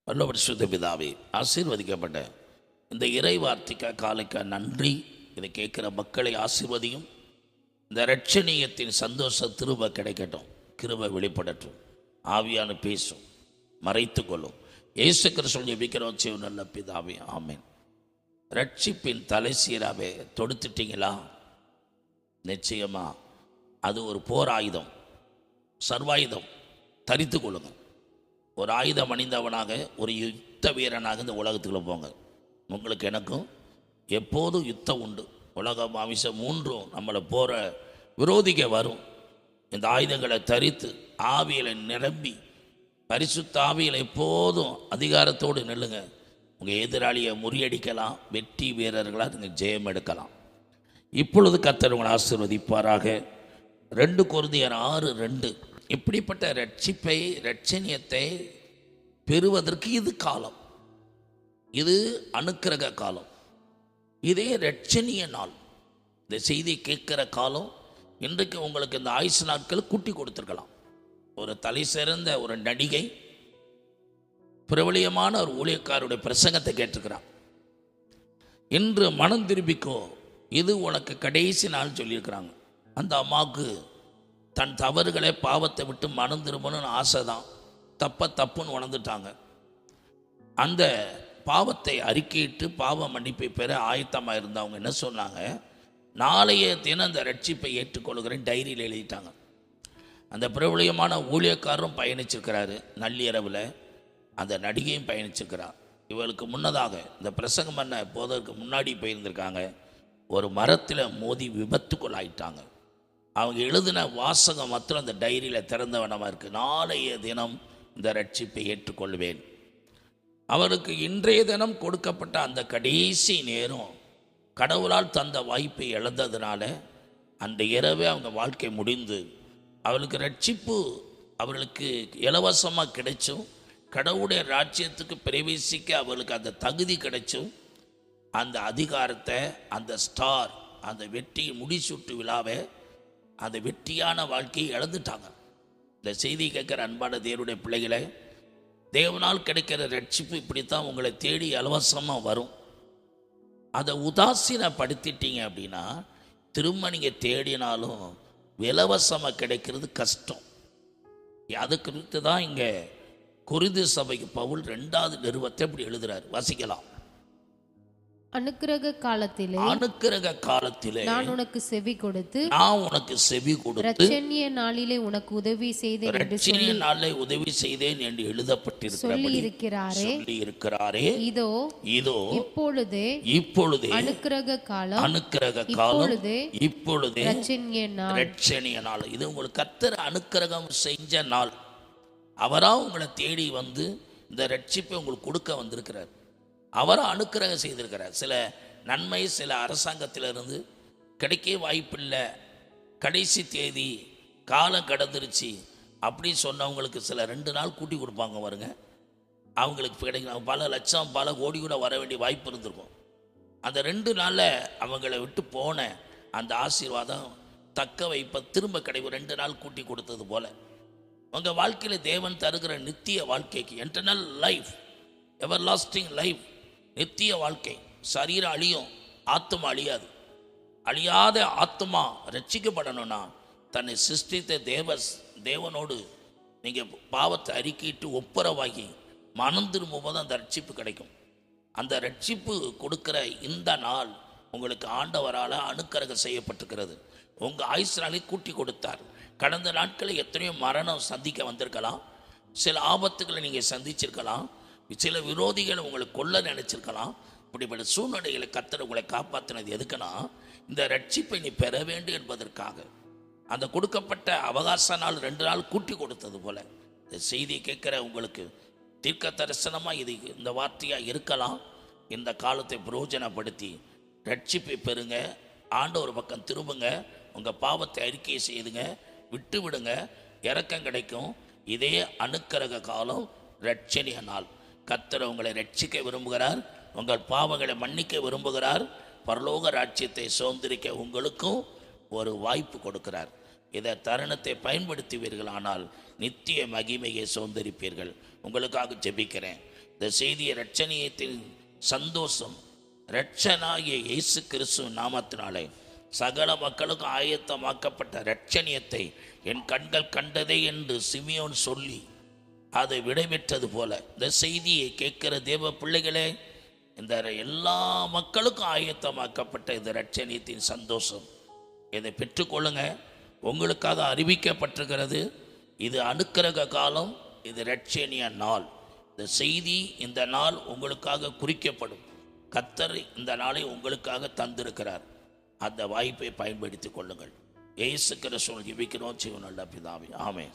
நல்ல பரிசுத்த பிதாவே, ஆசீர்வதிக்கப்பட்ட இந்த இறை வார்த்தைக்க காலைக்க நன்றி. இதை கேட்குற மக்களை ஆசீர்வதியும். இந்த இரட்சணியத்தின் சந்தோஷ திரும்ப கிடைக்கட்டும், கிருபை வெளிப்படட்டும், ஆவியான பேசும், மறைத்து கொள்ளும். இயேசு கிறிஸ்துவின் ஜெபிக்கிறோம் செய்யும் நல்ல பிதாவே, ஆமென். ரட்சிப்பின் தலை சீராவே தொடுத்துட்டீங்களா? நிச்சயமா அது ஒரு போர் ஆயுதம், சர்வாயுதம். தரித்து கொள்ளுங்க. ஒரு ஆயுதம் அணிந்தவனாக, ஒரு யுத்த வீரனாக இந்த உலகத்துக்குள்ளே போங்க. உங்களுக்கு எனக்கும் எப்போதும் யுத்தம் உண்டு. உலகம் மாமிசம் மூன்றும் நம்மளை போகிற விரோதிக்க வரும். இந்த ஆயுதங்களை தரித்து ஆவியில் நிரம்பி பரிசுத்த ஆவியில் எப்போதும் அதிகாரத்தோடு நில்லுங்க. உங்கள் எதிராளியை முறியடிக்கலாம், வெற்றி வீரர்களாக நீங்கள் ஜெயம் எடுக்கலாம். இப்பொழுது கர்த்தர் உங்களை ஆசீர்வதிப்பாராக. 2 கொரிந்தியர் 6:2. இப்படிப்பட்ட ரட்சிப்பை, இரட்சணியத்தை பெறுவதற்கு இது காலம், இது அனுக்கிரக காலம், இதே இரட்சணிய நாள். இந்த செய்தி கேட்குற காலம் இன்றைக்கு உங்களுக்கு இந்த ஆயுசு நாட்கள் கூட்டி கொடுத்துருக்கலாம். ஒரு தலை சிறந்த ஒரு நடிகை பிரபலியமான ஒரு ஊழியக்காரருடைய பிரசங்கத்தை கேட்டிருக்கிறான். இன்று மனம் திரும்பிக்கோ, இது உனக்கு கடைசி நாள் சொல்லியிருக்கிறாங்க. அந்த அம்மாவுக்கு தன் தவறுகளை, பாவத்தை விட்டு மனம் திரும்பணும்னு ஆசை தான். தப்புன்னு உணர்ந்துட்டாங்க. அந்த பாவத்தை அறிக்கையிட்டு பாவ மன்னிப்பை பெற ஆயத்தமாக இருந்தவங்க என்ன சொன்னாங்க, நாளைய தினம் அந்த ரட்சிப்பை ஏற்றுக்கொள்கிறேன் டைரியில் எழுதிட்டாங்க. அந்த பிரபலியமான ஊழியக்காரரும் பயணிச்சிருக்கிறாரு. நள்ளிரவில் அந்த நடிகையும் பயணிச்சிருக்கிறார். இவளுக்கு முன்னதாக இந்த பிரசங்கம் பண்ண போதற்கு முன்னாடி போயிருந்திருக்காங்க. ஒரு மரத்தில் மோதி விபத்துக்குள்ளாயிட்டாங்க. அவங்க எழுதின வாசகம் மாத்திரம் அந்த டைரியில் திறந்த வண்ணமாக இருக்குது. நாளைய தினம் இந்த ரட்சிப்பை ஏற்றுக்கொள்வேன். அவருக்கு இன்றைய தினம் கொடுக்கப்பட்ட அந்த கடைசி நேரம் கடவுளால் தந்த வாய்ப்பை இழந்ததுனால அந்த இரவே அவங்க வாழ்க்கை முடிந்து, அவளுக்கு ரட்சிப்பு அவர்களுக்கு இலவசமாக கிடைச்சும், கடவுளுடைய ராஜ்யத்துக்கு பிரவேசிக்க அவளுக்கு அந்த தகுதி கிடைச்சும், அந்த அதிகாரத்தை, அந்த ஸ்டார், அந்த வெற்றி முடிசூட்டு விழாவை, அந்த வெற்றியான வாழ்க்கையை இழந்துட்டாங்க. இந்த செய்தி கேட்குற அன்பான தேவனுடைய பிள்ளைகளை, தேவனால் கிடைக்கிற ரட்சிப்பு இப்படித்தான் உங்களை தேடி இலவசமாக வரும். அதை உதாசீனப்படுத்திட்டீங்க அப்படின்னா திரும்ப நீங்கள் தேடினாலும் இலவசமாக கிடைக்கிறது கஷ்டம். அது குறித்து தான் இங்கே கொரிந்து சபைக்கு பவுல் 2வது நிருபத்தை இப்படி எழுதுறாரு. வாசிக்கலாம். அனுக்கிரக காலத்திலே நான் உனக்கு செவி கொடுத்து இரட்சணிய நாளிலே உனக்கு உதவி செய்தேன் என்று எழுதப்பட்டிருக்கிறாரே. இதோ இப்பொழுதே அனுக்கிரக காலம், இப்பொழுதே இரட்சணிய நாள். இது உங்களுக்கு கர்த்தர் அனுக்கிரகம் செஞ்ச நாள். அவரா உங்களை தேடி வந்து இந்த ரட்சிப்பை உங்களுக்கு கொடுக்க வந்திருக்கிறார். அவரை அனுக்கிரகம் செய்திருக்கிறார். சில நன்மை சில அரசாங்கத்திலிருந்து கிடைக்க வாய்ப்பில்லை, கடைசி தேதி, காலம் கடந்துருச்சு அப்படின்னு சொன்னவங்களுக்கு சில 2 நாள் கூட்டி கொடுப்பாங்க வருங்க. அவங்களுக்கு கிடைக்கும் பல லட்சம் பல கோடி கூட வர வேண்டிய வாய்ப்பு இருந்திருக்கும். அந்த 2 நாளில் அவங்கள விட்டு போன அந்த ஆசீர்வாதம் தக்க வைப்ப திரும்ப கிடைக்கும். 2 நாள் கூட்டி கொடுத்தது போல உங்கள் வாழ்க்கையில் தேவன் தருகிற நித்திய வாழ்க்கைக்கு, எட்டர்னல் லைஃப், எவர் லாஸ்டிங் லைஃப், நித்திய வாழ்க்கை. சரீரம் அழியும், ஆத்மா அழியாது. அழியாத ஆத்மா ரட்சிக்கப்படணும்னா தன்னை சிருஷ்டித்த தேவனோடு நீங்கள் பாவத்தை அறிக்கையிட்டு ஒப்புரவாகி மனம் திரும்பும்போது அந்த ரட்சிப்பு கிடைக்கும். அந்த ரட்சிப்பு கொடுக்கிற இந்த நாள் உங்களுக்கு ஆண்டவரால் அனுக்கிரகம் செய்யப்பட்டிருக்கிறது. உங்கள் ஆயுசு கூட்டி கொடுத்தார். கடந்த நாட்களில் எத்தனையோ மரணம் சந்திக்க வந்திருக்கலாம், சில ஆபத்துக்களை நீங்கள் சந்திச்சிருக்கலாம், சில விரோதிகளை உங்களை கொல்ல நினைச்சிருக்கலாம். இப்படிப்பட்ட சூழ்நிலைகளை கர்த்தர் உங்களை காப்பாற்றினது எதுக்குன்னா, இந்த ரட்சிப்பை நீ பெற வேண்டும் என்பதற்காக. அந்த கொடுக்கப்பட்ட அவகாச நாள் 2 நாள் கூட்டி கொடுத்தது போல இந்த செய்தியை கேட்குற உங்களுக்கு தீர்க்க தரிசனமாக இது இந்த வார்த்தையாக இருக்கலாம். இந்த காலத்தை பிரயோஜனப்படுத்தி ரட்சிப்பை பெறுங்க. ஆண்டவர் பக்கம் திரும்புங்க. உங்கள் பாவத்தை அறிக்கை செய்துங்க, விட்டு விடுங்க, இரக்கம் கிடைக்கும். இதே அனுக்கிரக காலம், இரட்சணிய நாள். கர்த்தர் உங்களை ரட்சிக்க விரும்புகிறார், உங்கள் பாவங்களை மன்னிக்க விரும்புகிறார், பரலோக ராஜ்யத்தை சுதந்திரிக்க உங்களுக்கும் ஒரு வாய்ப்பு கொடுக்கிறார். இதை தருணத்தை பயன்படுத்துவீர்கள் ஆனால் நித்திய மகிமையை சுதந்திரிப்பீர்கள். உங்களுக்காக ஜெபிக்கிறேன். இந்த இந்த செய்தியை இரட்சணியத்தின் சந்தோஷம் இரட்சனாகிய இயேசு கிறிஸ்து நாமத்தினாலே சகல மக்களுக்கும் ஆயத்தமாக்கப்பட்ட இரட்சணியத்தை என் கண்கள் கண்டதே என்று சிமியோன் சொல்லி அதை விடைபெற்றது போல இந்த செய்தியை கேட்கிற தேவ பிள்ளைகளே, இந்த எல்லா மக்களுக்கும் ஆயத்தமாக்கப்பட்ட இந்த இரட்சணியத்தின் சந்தோஷம் இதை பெற்றுக்கொள்ளுங்க. உங்களுக்காக அறிவிக்கப்பட்டிருக்கிறது. இது அனுக்கிரக காலம், இது இரட்சணிய நாள். இந்த செய்தி, இந்த நாள் உங்களுக்காக குறிக்கப்படும். கர்த்தர் இந்த நாளை உங்களுக்காக தந்திருக்கிறார். அந்த வாய்ப்பை பயன்படுத்திக் கொள்ளுங்கள். இயேசு கிறிஸ்துவின் ஜெபிக்கிறோம் ஜீவனுள்ள பிதாவே, ஆமென்.